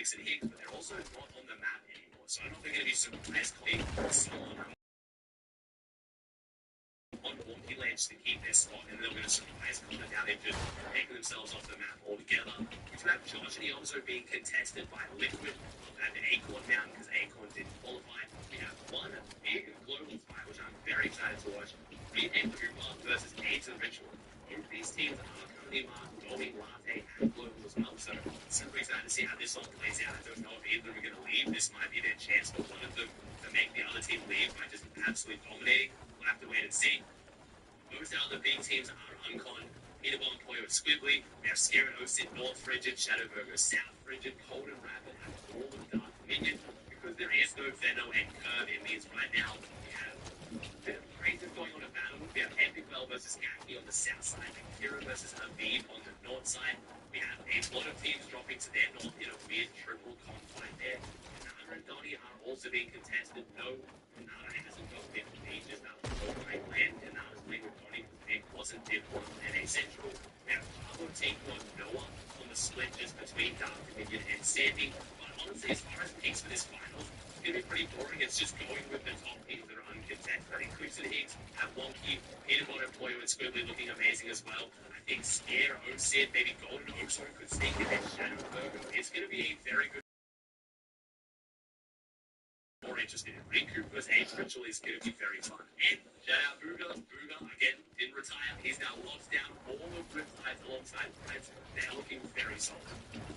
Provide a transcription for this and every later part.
Quicks and Hicks, but they're also not on the map anymore. So I don't think they're going to be surprised calling someone on wonky lands to keep their spot, and they're going to surprise Connor. Now they've just taken themselves off the map altogether. We do have Josh and Eonzo being contested by Liquid at the Acorn Mountain because Acorn didn't qualify. We have one big global fight, which I'm very excited to watch. Reed and Cooper versus AIDS and Ritual. Both these teams are currently marked Domi, Latte, and Global as well. So super excited to see how this all plays out. I don't know if either of them are going to leave. This might be their chance for one of them to make the other team leave by just absolutely dominating. We'll have to wait and see. Most out of the big teams are Uncon, Peterball, Poyo, and Squibbly. We have Scare and Osid, North Frigid, Shadowburger, South Frigid, Cold and Rapid, and all of Dark Dominion. Because there is no Venno and Curve, it means right now we have Crazy going on a battle. We have Epic Bell versus Gaki on the south side, and Kira versus Aviv on the north side. We have a lot of teams dropping to their north in a weird triple comp fight there. Nana and Donnie are also being contested. No, Nana hasn't got their pages now. Right land, and Nana's playing with Donnie because Nick wasn't did one and a central. We have Pablo taking on Noah on the split just between Dark Dominion and Sandy. But honestly, as far as picks for this finals, it's going to be pretty boring. It's just going with the top teams that are uncontested. I think Quicks and Hicks have Wonky, Peterball, and Poyo, and Squibbly looking amazing as well. I think Scare, Osid, maybe Golden Oso could sneak in there. Shadowburger. It's going to be a very good. More interested in Riku because Age Ritual is going to be very fun. And shout out Booga. Booga, again, didn't retire. He's now locked down all of Riptides alongside Prince. They're looking very solid.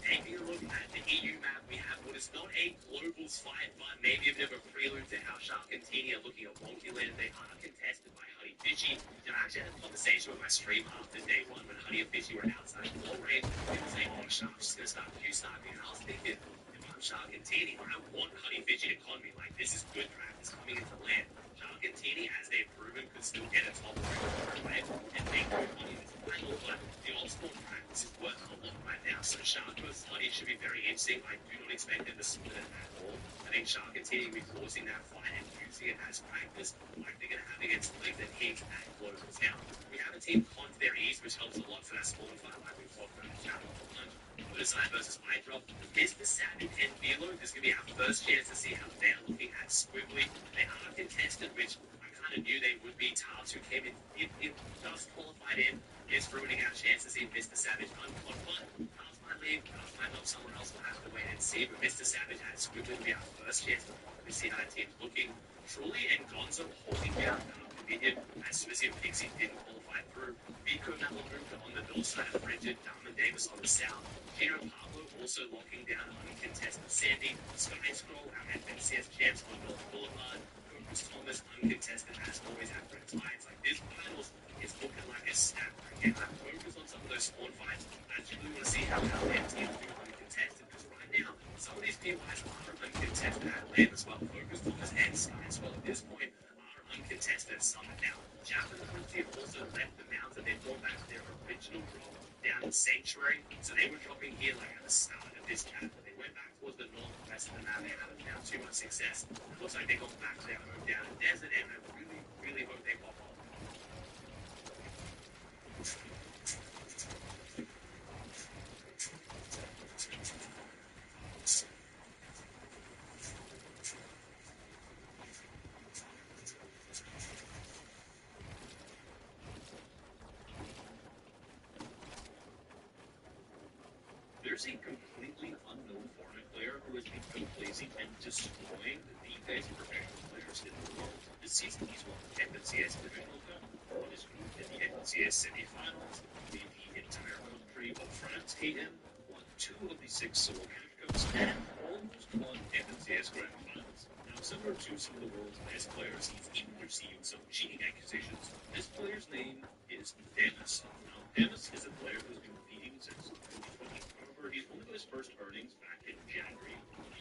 Taking a look at the EU map, we have what is not a globals fight, but maybe a bit of a prelude to how Shark and Teeny are looking at Wonky Land. They are contested by Honey Fishy. I actually had a conversation with my streamer after day one when Honey and Fishy were outside the ball range. He was saying, oh, Shark's just going to start Q-sniping. And I was thinking, Shark and Teeny, I want Honey Fishy to con me. Like, this is good practice coming into land. Shark and Teeny, as they've proven, could still get a top 3 right and make good money in this final, but the all-sport practice is worth a lot right now. So Shark versus Honey should be very interesting. I do not expect them to split it at all. I think Shark and Teeny will be forcing that fight and using it as practice, like they're going to have against Ligs and Higgs and Globals. Now, we have a team con to their ease, which helps a lot for that smaller fight, like we've talked about in Chapter 100. Side versus Hydra. Mr. Savage and Velo, this is going to be our first chance to see how they're looking at Squibbly. They are contested, which I kind of knew they would be. Tars, who came in, if just qualified in, is ruining our chance to see Mr. Savage uncon. But Tars might leave, Tars might not, someone else will have to wait and see. But Mr. Savage and Squibbly will be our first chance to see how that team's looking. Truly and Gonzo holding down Dominion as soon as your Pixie didn't qualify through. Vico Malamuka on the north side of Frigid, Darman Davis on the south. Gino Pablo also locking down uncontested Sandy. Sky Scroll, our FNCS champs on North Boulevard. Focus Thomas uncontested as always at Riptides. Like this finals is looking like a snap. Again, I focus on some of those spawn fights. I just really want to see how their teams do uncontested because right now some of these PYs are uncontested at land as well. Focus Thomas and Sky Scroll at this point are uncontested at Summit now. Japan and Hunty have also left the mountain. They've gone back to their original drop down in Sanctuary, so they were dropping here like at the start of this chapter. They went back towards the northwest of the map. They haven't found too much success. It looks like they got back to their home down in Desert, and I really, really hope they pop off. There's a completely unknown foreign player who has become blazing and destroying the best professional players in the world. This season, he's won the FNCS Divisional Cup, won his group in the FNCS semifinals, made the entire country of France hate him, won 2 of the 6 solo cash cups, and almost won FNCS Grand Finals. Now, similar to some of the world's best players, he's even received some cheating accusations. This player's name is Demis. Now, Demis is a player who's been competing since 2020. He's only got his first earnings back in January. He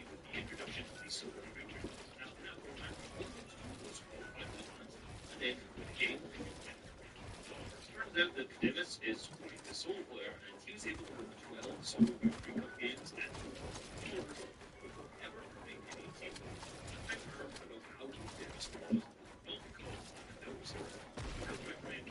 with the introduction to the silver division. Now, in that format, he was qualified for the months, and then with the game, so it turns out that Demis is quite a solo player, and he was able to win 12 solo victory cup games at without ever having any team. I've heard about how Demis was, not because that was because my friend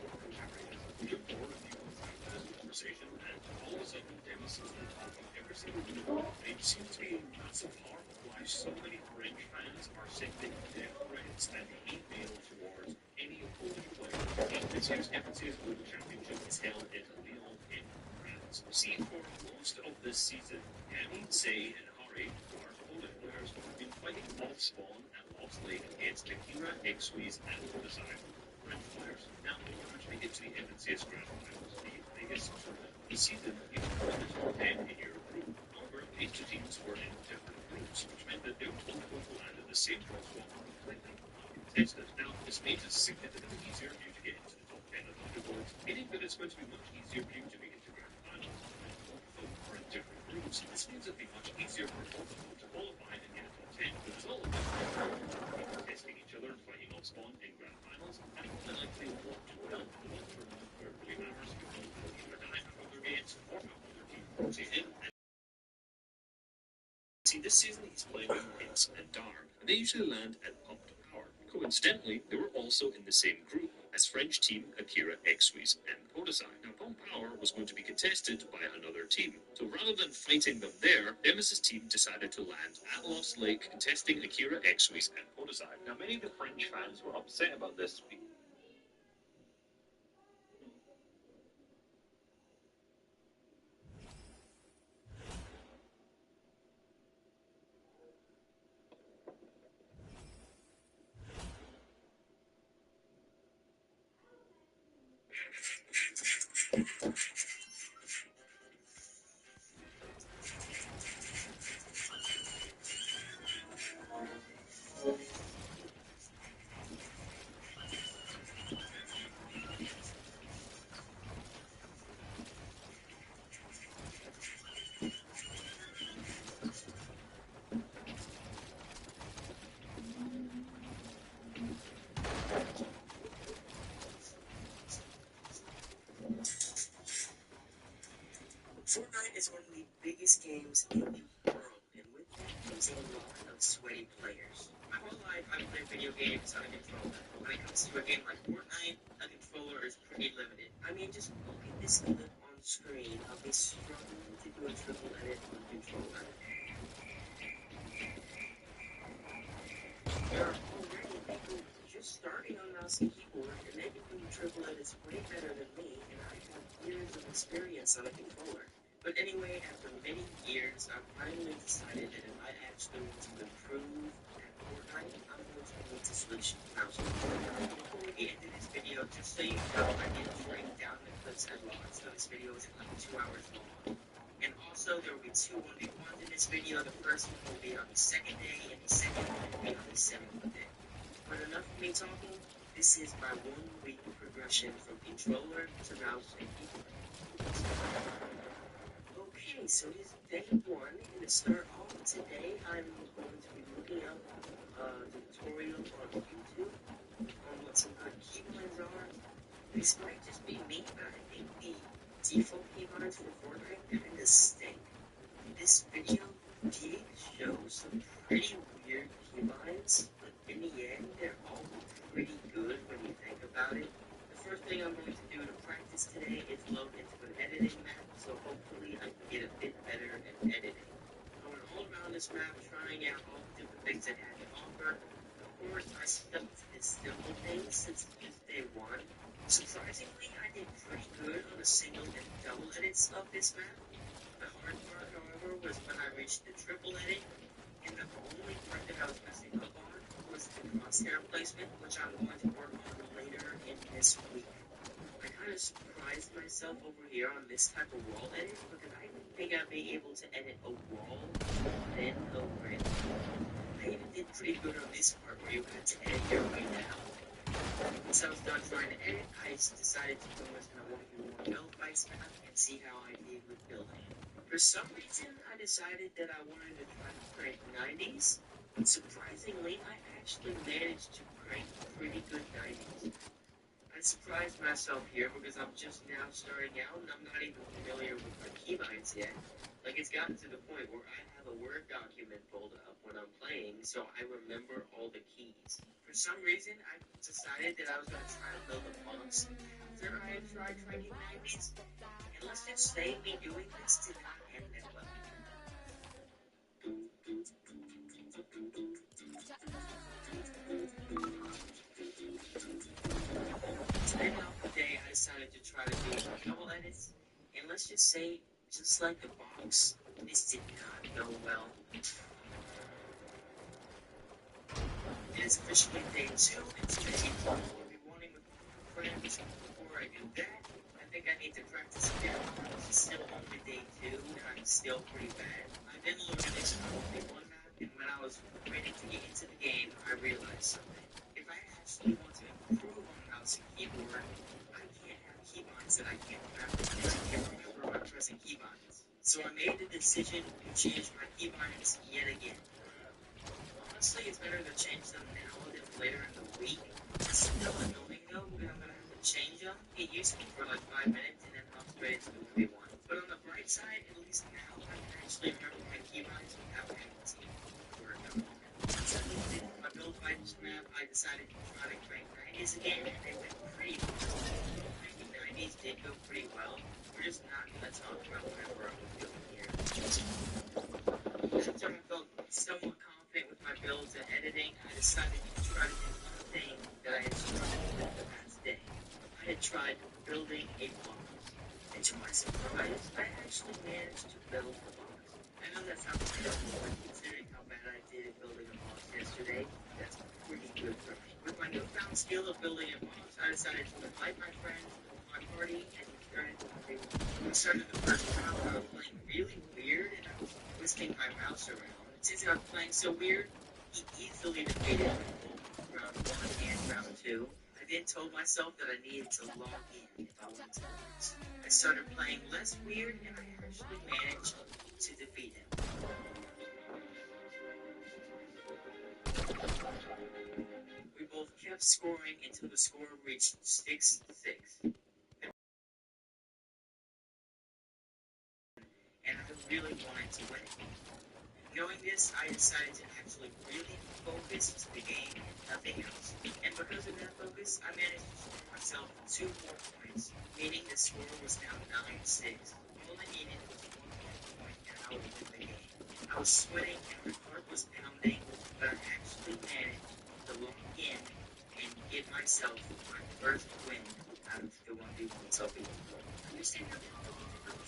we have more reviews of this conversation, and all of a sudden Demis is on top of every single video. seems to be a massive part of why so many French fans are sending death threats and hate mail towards any opposing player. This year's FNCS Global Championship is held in Lyon in France. See, for most of this season, Hammy, Say, and Hari, who are Polish players, have been fighting off spawn and lost lane against Akira, X-Squeeze, and Kodasai, French players. Now, in order to make it to the FNCS Grand Finals, the biggest tournament of the season, you can win the top 10 in your group. However, these two teams were in different groups, which meant that they were both going to land in the same crosswalk completely uncontested. Now, this means it's significantly easier for you to get into the top 10 of the leaderboards, meaning that it's going to be much easier for you to make it to Grand Finals when both of them are in different groups. This means it'll be much easier for both of them to qualify and get a top 10, but as well, testing each other and fighting off spawn in Grand Finals, and more than likely won't do well in the long tournament where it really matters who will either die half of their games or half of their team. See, this season he's playing with Pins and Dar, and they usually land at Pump to Power. Coincidentally, they were also in the same group as French team Akira, X-Squeeze, and Kodasai. Now, Pump Power was going to be contested by another team, so rather than fighting them there, Nemesis team decided to land at Lost Lake, contesting Akira, X-Squeeze, and Kodasai. Now, many of the French fans were upset about this. Fortnite is one of the biggest games in the world, and with that comes a lot of sweaty players. My whole life, I've played video games on a controller. When it comes to a game like Fortnite, a controller is pretty limited. I mean, just look at this clip on screen of me struggling to do a triple edit on controller. There are already people just starting on mouse and keyboard, and they can do triple edits way better than me, and I have years of experience on a controller. But anyway, after many years, I finally decided that if I actually want to improve at Fortnite, I'm going to need to switch mouse. Before we get into this video, just so you know, I did break down the clips at launch, so this video is like 2 hours long. And also, there will be two 1v1s in this video. The first one will be on the second day, and the second one will be on the 7th day. But enough of me talking, this is my 1 week progression from controller to mouse and keyboard. Okay, so it is day 1, and to start off today, I'm going to be looking up the tutorial on YouTube on what some good keybinds are. This might just be me, but I think the default keybinds for Fortnite kinda stink. This video did show some pretty weird keybinds, but in the end, they're all pretty good when you think about it. The first thing I'm going to do to practice today is load into an editing map, so hopefully I can get a bit better at editing. Going all around this map, trying out all the different things it had to offer. Of course, I stuck to this simple thing since it was day 1. Surprisingly, I did pretty good on the single and double edits of this map. The hard part, however, was when I reached the triple edit, and the only part that I was messing up on was the crosshair placement, which I'm going to work on later in this week. I kind of surprised myself over here on this type of wall edit because I didn't think I'd be able to edit a wall then a grid. I even did pretty good on this part where you had to edit your way down. Once I was done trying to edit, I decided to go into my 1v1 build fights map and see how I did with building. For some reason, I decided that I wanted to try to crank 90s, but surprisingly, I actually managed to crank pretty good 90s. I surprised myself here because I'm just now starting out and I'm not even familiar with my keybinds yet. Like, it's gotten to the point where I have a Word document pulled up when I'm playing, so I remember all the keys. For some reason, I decided that I was going to try to build a box after I had tried cranking 90s, and let's just say me doing this did not end that well. say, just like the box, this did not go well. It is officially day 2, and today I'll be wanting with friends. Before I do that, I think I need to practice again. It's still only day 2, and I'm still pretty bad. I then loaded this only one map, and when I was ready to get into the game, I realized something. If I actually want to improve on mouse and keyboard, I can't have keybinds that I can't remember my pressing keybinds. So I made the decision to change my keybinds yet again. Honestly, it's better to change them now than later in the week. It's still annoying though, because I'm gonna have to change them. It used me for like 5 minutes and then hop straight into the 1v1. But on the bright side, at least now I can actually remember my keybinds without having to work on them. Once I loaded my build fights map, I decided to try to crank 90s again, and they went pretty well. Cranking 90s did go pretty well. We're just not gonna talk about whatever I was doing here. After I felt somewhat confident with my builds and editing, I decided to try to do one thing that I had struggled with the past day. I had tried building a box. And to my surprise, I actually managed to build a box. I know that sounds terrible, but considering how bad I did at building a box yesterday, that's pretty good for me. With my newfound skill of building a box, I decided to invite my friends to my party and we started the first round. I was playing really weird and I was twisting my mouse around. Since I was playing so weird, he easily defeated me round 1 and round 2. I then told myself that I needed to log in if I wanted to lose. I started playing less weird and I actually managed to defeat him. We both kept scoring until the score reached 6-6. And I really wanted to win it. Knowing this, I decided to actually really focus to the game and nothing else. And because of that focus, I managed to score myself 2 more points, meaning the score was now 9-6. All I needed was 1 more point and I would win the game. I was sweating and my heart was pounding, but I actually managed to log in and get myself my first win out of the 1v1 Sophie. Understand how difficult it was?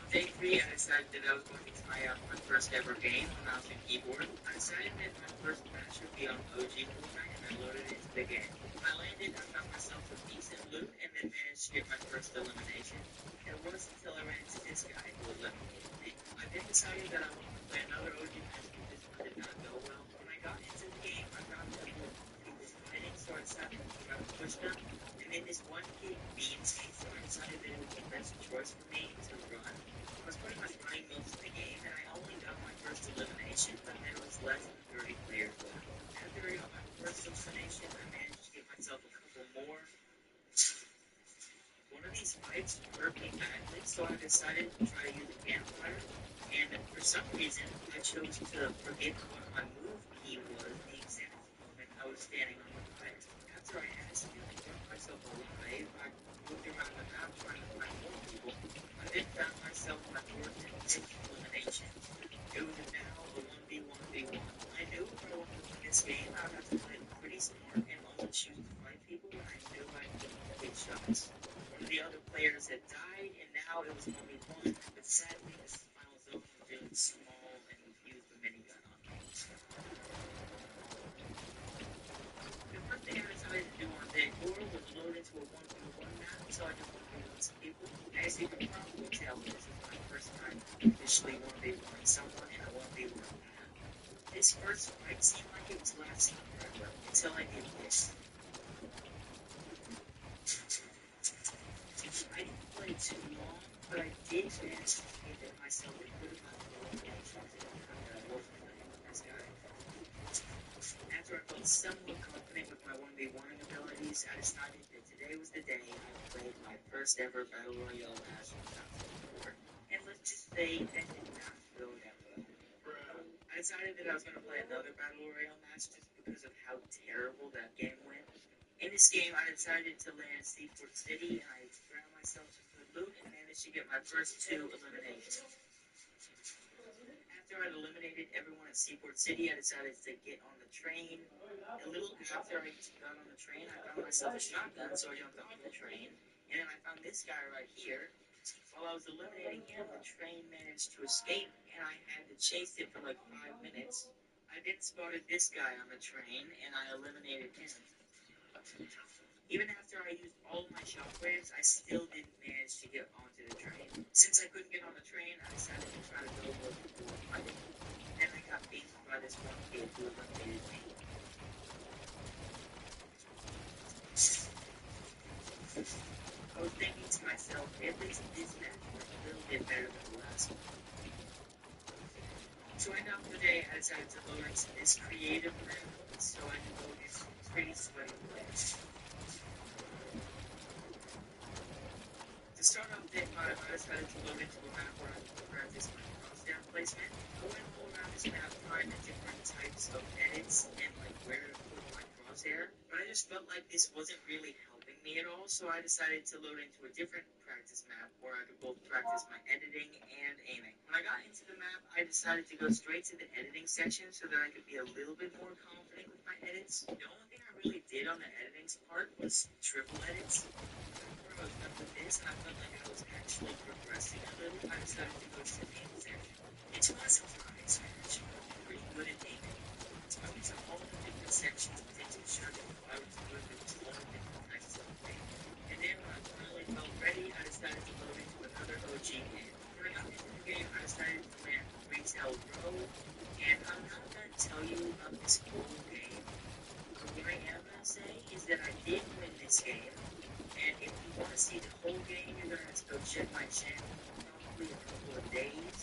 Day 3, I decided that I was going to try out my first ever game on mouse and keyboard. I decided that my first match would be on OG Fortnite, and I loaded it into the game. When I landed, I found myself with decent loot, and then managed to get my first elimination. It was until I ran into this guy who eliminated me. I then decided that I wanted to play another OG match, but this one did not go well. When I got into the game, I found that he was fighting, so I decided to try to push them. And then this one kid beats me, so I decided that it was the best choice for me to run. I was pretty much running most of the game, and I only got my first elimination, but there was less than 30 players left. After I got my first elimination, I managed to get myself a couple more. One of these fights hurt me badly, so I decided to try to use a campfire, and for some reason, I chose to forget what my move key was the exact moment I was standing on the fire. After I accidentally brought myself alive, I moved around the map trying to find more people. I then found myself my fourth and fifth elimination. It was now a 1v1v1. I knew if I wanted to win this game, I would have to play pretty smart and only choose 5 people when I knew I could get shots. One of the other players had died, and now it was 1v1, but sadly, this final zone was really small and used the minigun on me. The first thing I decided to do on day 4 was load into a 1v1 map, so I just 1v1 some people. As you can probably tell, this is my first time officially 1v1 someone in a 1v1 map. This first fight seemed like it was lasting forever until I did this. I didn't play too long, but I did manage to get myself a good amount of eliminations in the time that I wasn't playing with this guy. After I felt somewhat confident with my 1v1 abilities, I decided that today was the day I played my first ever Battle Royale match on Top 4. And let's just say that did not go that well. I decided that I was going to play another Battle Royale match just because of how terrible that game went. In this game, I decided to land Seaport City, and I found myself some good loot and managed to get my first 2 eliminations. after I'd eliminated everyone at Seaport City, I decided to get on the train. A little after I got on the train, I found myself a shotgun, so I jumped off the train. And then I found this guy right here. While I was eliminating him, the train managed to escape, and I had to chase it for like 5 minutes. I then spotted this guy on the train, and I eliminated him. Even after I used all of my shockwaves, I still didn't manage to get onto the train. Since I couldn't get on the train, I decided to try to go look for fighting. Then I got beaten by this one kid who eliminated me. I was thinking to myself, at least this match was a little bit better than the last one. So right now for the day, I decided to load into this creative room, so I can go this pretty sweaty place. To start off day 5, I decided to load into a map where I can practice my crossdown placement. I went all around this map trying the different types of edits and like where to put my crosshair, but I just felt like this wasn't really helping me at all, so I decided to load into a different practice map where I could both practice my editing and aiming. When I got into the map, I decided to go straight to the editing section so that I could be a little bit more confident with my edits. The only thing I really did on the editing part was triple edits. I was done with this, and I felt like I was actually progressing a little. I decided to go to the main section. It's not a surprise, I'm actually pretty good at aiming. So I went to all the different sections to sure that I was good with all the different types of thing. And then when I finally felt ready, I decided to load into another OG game. When I got into the game, I decided to land Retail Row, and I'm not going to tell you about this whole game. But what I am going to say is that I did win this game. And if you want to see the whole game, you're going to have to go check my channel in probably a couple of days.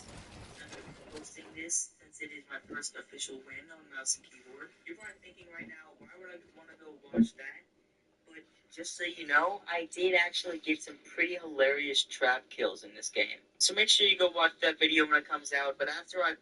I'm going to be posting this since it is my first official win on mouse and keyboard. You're probably thinking right now, why would I want to go watch that? But just so you know, I did actually get some pretty hilarious trap kills in this game. So make sure you go watch that video when it comes out. But after I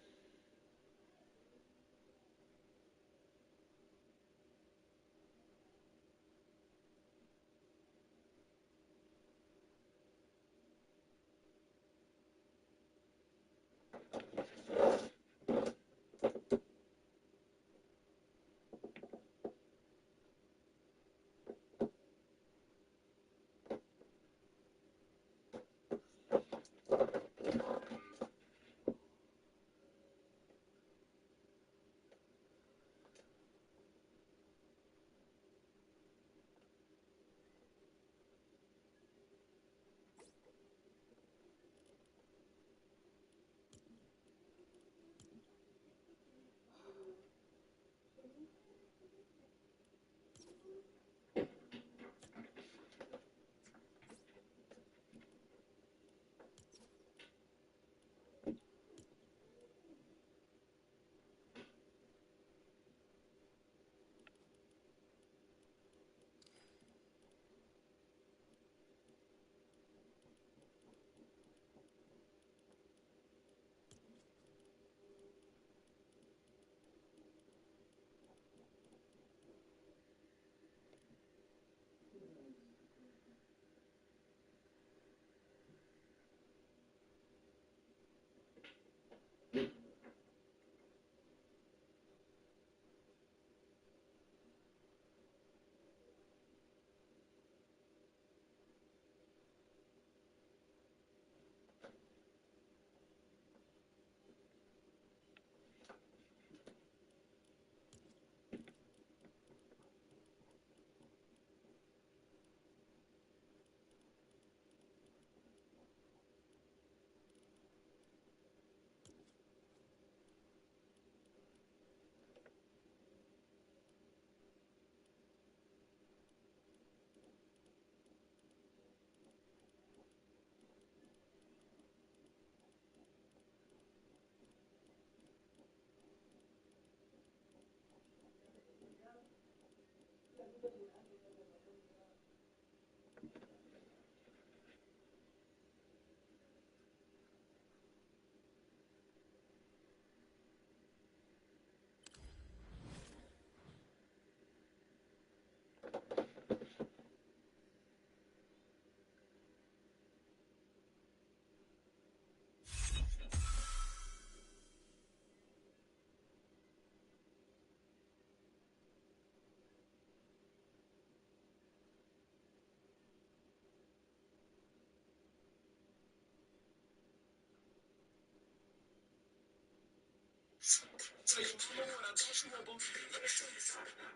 Tell your mama what I thought you were both. Let me show you something.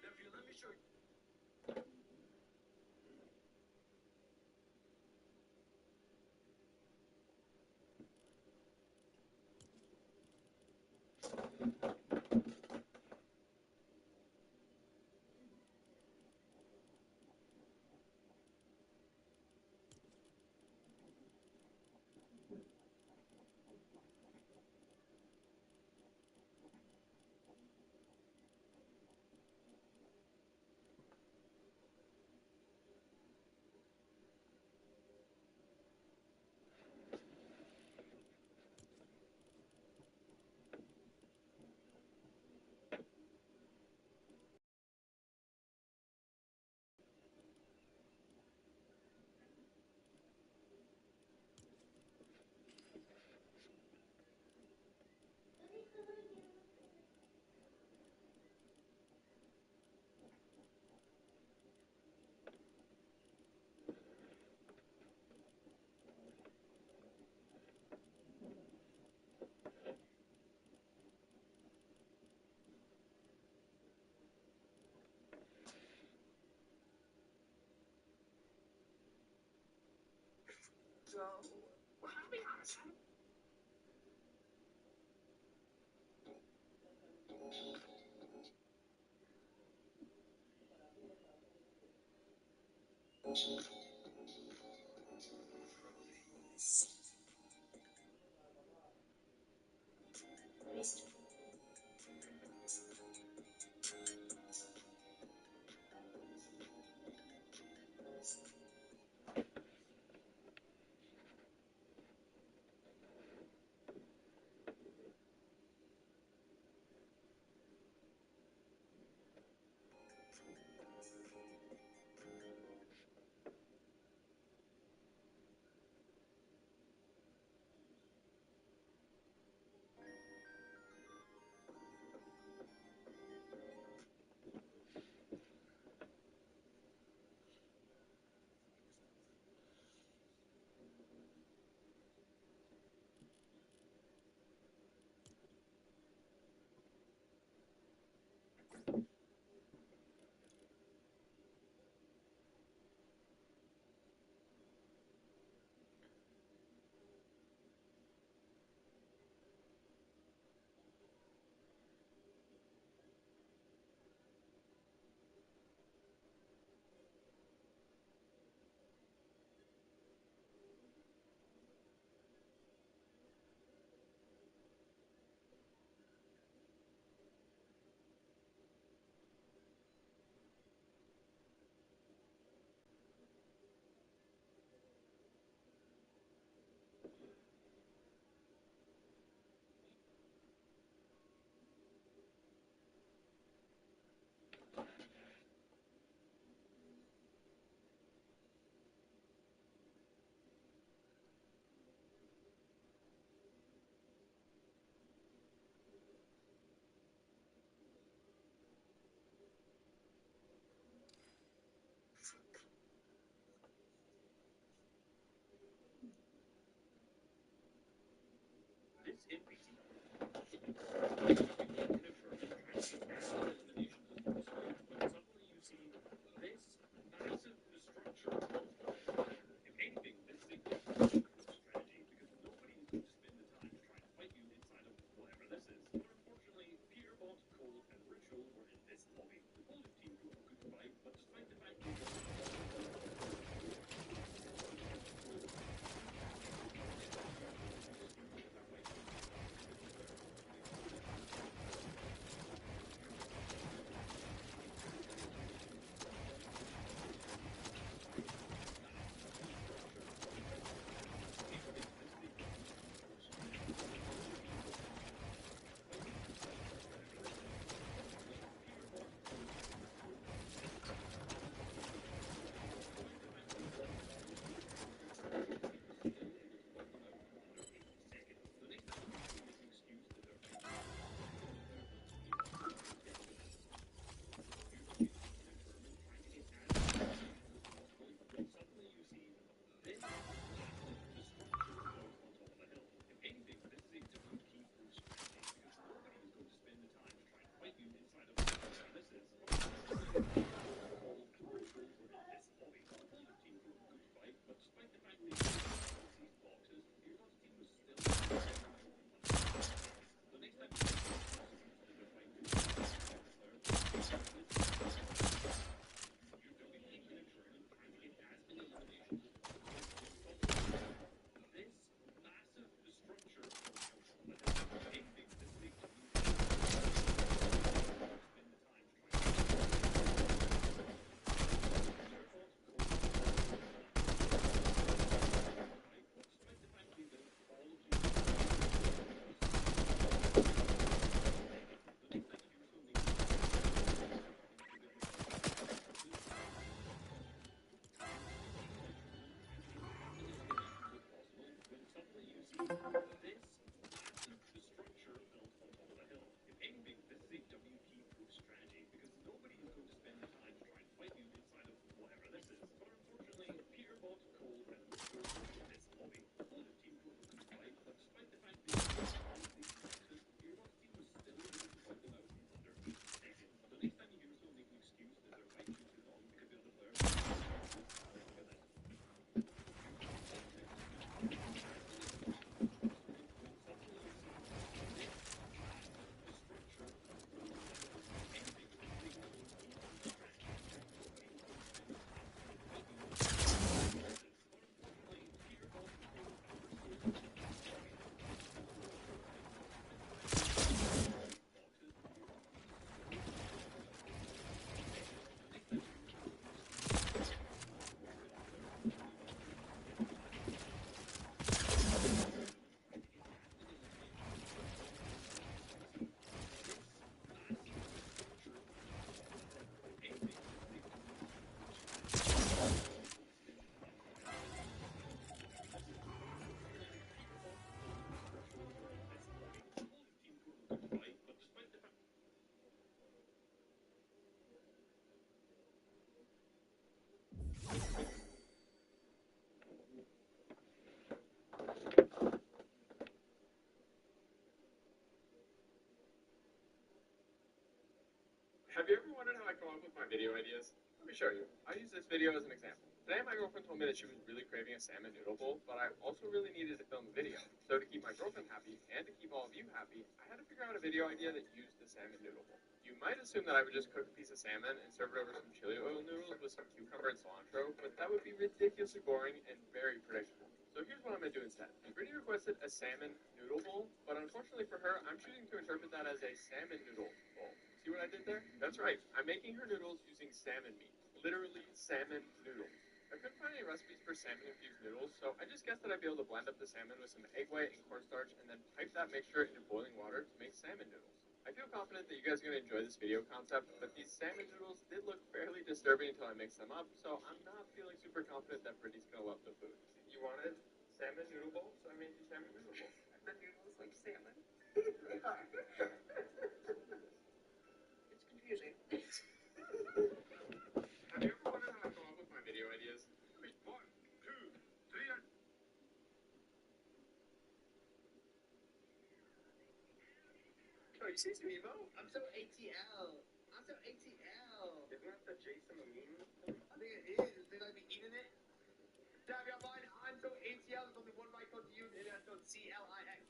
Nephew, let me show you. So, well, I'll be honest. This NPC suddenly you see this massive structure. If anything, this is a good strategy because nobody is going to spend the time to try and fight you inside of whatever this is. But unfortunately, Peterbot, Cole, and Ritual were in this lobby. The Golden team proved good to fight, but despite the fact they Have you ever wondered how I come up with my video ideas? Let me show you. I use this video as an example. Today my girlfriend told me that she was really craving a salmon noodle bowl, but I also really needed to film a video. So to keep my girlfriend happy, and to keep all of you happy, I had to figure out a video idea that used the salmon noodle bowl. You might assume that I would just cook a piece of salmon and serve it over some chili oil noodles with some cucumber and cilantro, but that would be ridiculously boring and very predictable. So here's what I'm going to do instead. Brittany requested a salmon noodle bowl, but unfortunately for her, I'm choosing to interpret that as a salmon noodle bowl. See what I did there? That's right. I'm making her noodles using salmon meat. Literally salmon noodles. I couldn't find any recipes for salmon-infused noodles, so I just guessed that I'd be able to blend up the salmon with some egg white and cornstarch and then pipe that mixture into boiling water to make salmon noodles. I feel confident that you guys are going to enjoy this video concept, but these salmon noodles did look fairly disturbing until I mixed them up, so I'm not feeling super confident that Brittany's going to love the food. You wanted salmon noodle bowl, so I made you salmon noodle bowl. The noodles like salmon. It's confusing. Have you ever wondered how I come up with my video ideas? 1, 2, 3, and... Oh, you see some emo? I'm so ATL. I'm so ATL. Isn't that the Jason meme? I think it is. They like me eating it. Damn, your mind. I'm so ATL. There's only one right code to use, and that's called CLIX.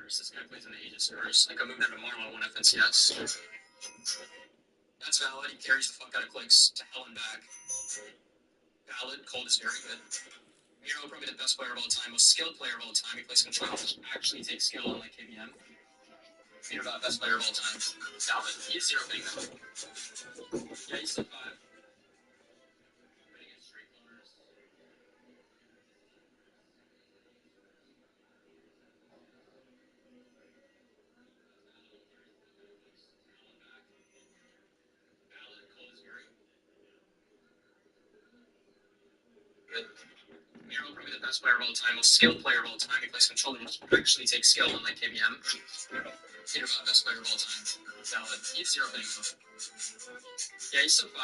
This guy plays in the Aegis Source. Like, I moved down to Marlow on FNCS. That's valid. He carries the fuck out of clicks to hell and back. Valid. Cold is very good. Miro, probably the best player of all time, most skilled player of all time. He plays control, which actually takes skill, unlike kBM. Miro, best player of all time. Valid. He is 0 thing, though. Yeah, he's still 5. Winning in straight corners. Valid. Cold is very good. Miro, probably the best player of all time, most skilled player of all time. He plays controller, which actually takes skill, unlike kBM. Miro, best player of all time. Valid. He's 0 thing, though. Yeah, he's still 5.